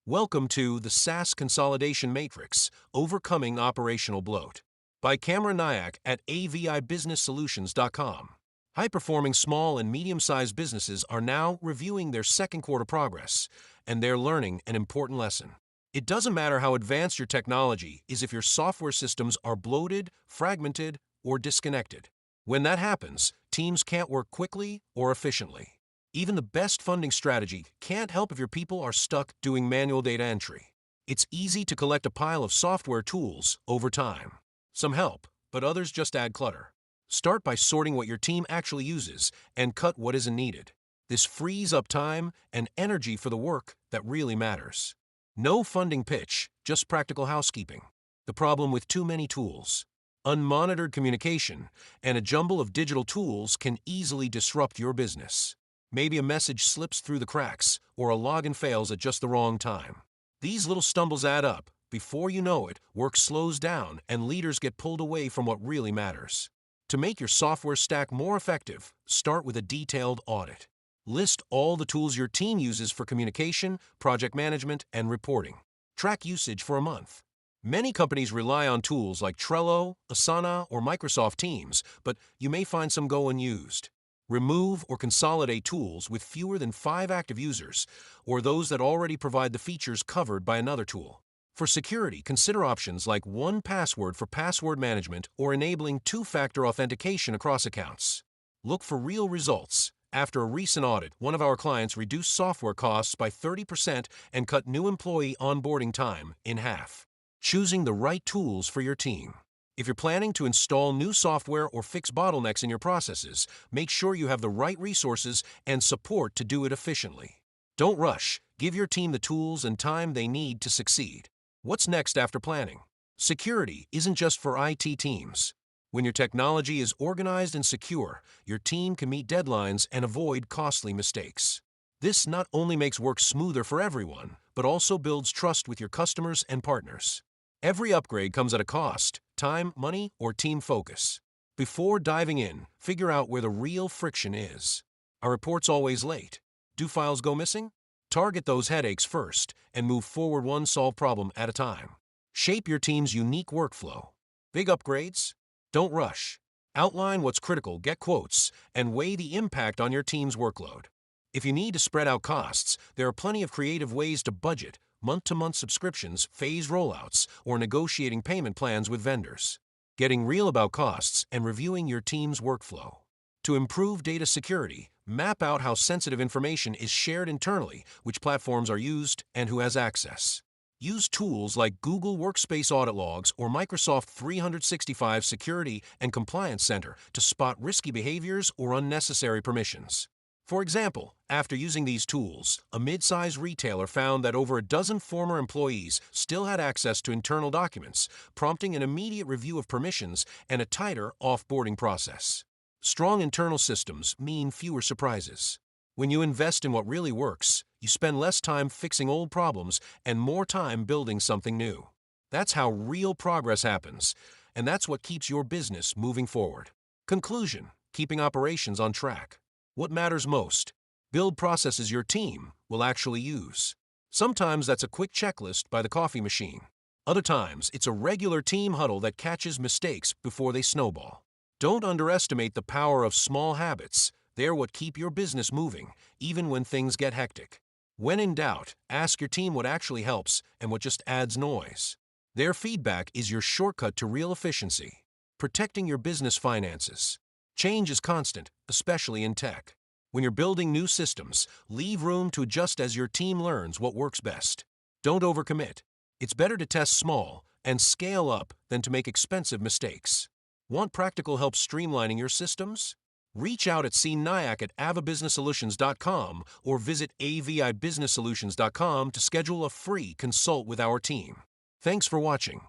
Welcome to the SaaS Consolidation Matrix, Overcoming Operational Bloat, by Cameron Nyack at avibusinesssolutions.com. High-performing small and medium-sized businesses are now reviewing their second quarter progress, and they're learning an important lesson. It doesn't matter how advanced your technology is if your software systems are bloated, fragmented, or disconnected. When that happens, teams can't work quickly or efficiently. Even the best funding strategy can't help if your people are stuck doing manual data entry. It's easy to collect a pile of software tools over time. Some help, but others just add clutter. Start by sorting what your team actually uses and cut what isn't needed. This frees up time and energy for the work that really matters. No funding pitch, just practical housekeeping. The problem with too many tools. Unmonitored communication and a jumble of digital tools can easily disrupt your business. Maybe a message slips through the cracks, or a login fails at just the wrong time. These little stumbles add up. Before you know it, work slows down and leaders get pulled away from what really matters. To make your software stack more effective, start with a detailed audit. List all the tools your team uses for communication, project management, and reporting. Track usage for a month. Many companies rely on tools like Trello, Asana, or Microsoft Teams, but you may find some go unused. Remove or consolidate tools with fewer than 5 active users, or those that already provide the features covered by another tool. For security, consider options like 1Password for password management or enabling two-factor authentication across accounts. Look for real results. After a recent audit, one of our clients reduced software costs by 30% and cut new employee onboarding time in half. Choosing the right tools for your team. If you're planning to install new software or fix bottlenecks in your processes, make sure you have the right resources and support to do it efficiently. Don't rush. Give your team the tools and time they need to succeed. What's next after planning? Security isn't just for IT teams. When your technology is organized and secure, your team can meet deadlines and avoid costly mistakes. This not only makes work smoother for everyone, but also builds trust with your customers and partners. Every upgrade comes at a cost: time, money, or team focus. Before diving in, figure out where the real friction is. Are reports always late? Do files go missing? Target those headaches first and move forward one solved problem at a time. Shape your team's unique workflow. Big upgrades? Don't rush. Outline what's critical, get quotes, and weigh the impact on your team's workload. If you need to spread out costs, there are plenty of creative ways to budget: month-to-month subscriptions, phase rollouts, or negotiating payment plans with vendors. Getting real about costs and reviewing your team's workflow. To improve data security, map out how sensitive information is shared internally, which platforms are used, and who has access. Use tools like Google Workspace Audit Logs or Microsoft 365 Security and Compliance Center to spot risky behaviors or unnecessary permissions. For example, after using these tools, a mid-size retailer found that over a dozen former employees still had access to internal documents, prompting an immediate review of permissions and a tighter off-boarding process. Strong internal systems mean fewer surprises. When you invest in what really works, you spend less time fixing old problems and more time building something new. That's how real progress happens, and that's what keeps your business moving forward. Conclusion: keeping operations on track. What matters most? Build processes your team will actually use. Sometimes that's a quick checklist by the coffee machine. Other times, it's a regular team huddle that catches mistakes before they snowball. Don't underestimate the power of small habits. They're what keep your business moving, even when things get hectic. When in doubt, ask your team what actually helps and what just adds noise. Their feedback is your shortcut to real efficiency. Protecting your business finances. Change is constant, especially in tech. When you're building new systems, leave room to adjust as your team learns what works best. Don't overcommit. It's better to test small and scale up than to make expensive mistakes. Want practical help streamlining your systems? Reach out at Nyack at avibusinesssolutions.com or visit avibusinesssolutions.com to schedule a free consult with our team. Thanks for watching.